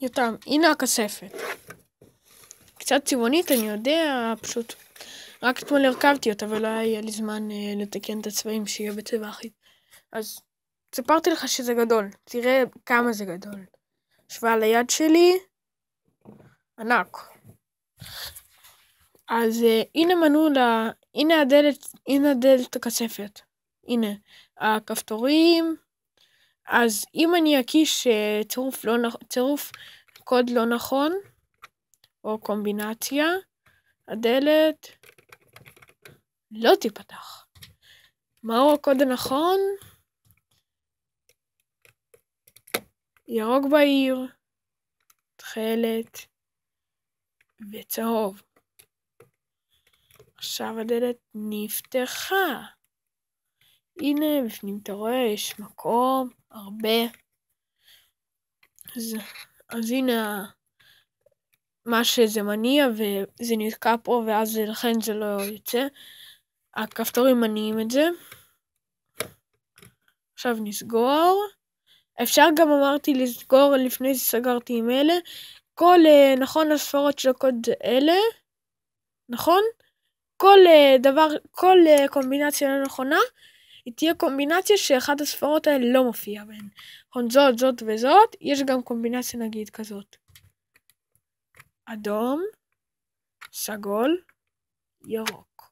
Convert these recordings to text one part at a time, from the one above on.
יותם, הנה הכספת. קצת צבעונית, אני יודע, פשוט רק אתמול הרכבתי אותה ולא היה לי זמן לתקן את הצבעים שיהיה בצבע אחיד. אז סיפרתי לך שזה גדול, תראה כמה זה גדול. השוואה ליד שלי, ענק. אז הנה מנעולה, הנה הדלת הכספת. הנה, הכפתורים. אז אם אני אקיש צירוף קוד לא נכון, או קומבינציה, הדלת לא תיפתח. מהו הקוד הנכון? ירוק בהיר, תכלת וצהוב. עכשיו הדלת נפתחה. הנה, בפנים אתה רואה, יש מקום, הרבה. אז הנה מה שזה מניע, וזה נתקע פה, ואז לכן זה לא יוצא. הכפתורים מניעים את זה. עכשיו נסגור. אפשר גם אמרתי לסגור לפני שסגרתי עם אלה. נכון הספרות של הקוד אלה. נכון? כל קומבינציה לא נכונה, היא תהיה קומבינציה שאחת הספרות האלה לא מופיעה בהן. נכון, זאת וזאת, יש גם קומבינציה נגיד כזאת. אדום, סגול, ירוק.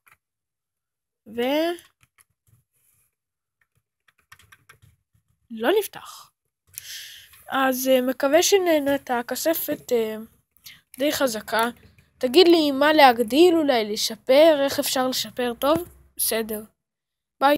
לא נפתח. אז מקווה שנהנית, הכספת די חזקה. תגיד לי מה להגדיל, אולי לשפר, איך אפשר לשפר טוב? בסדר.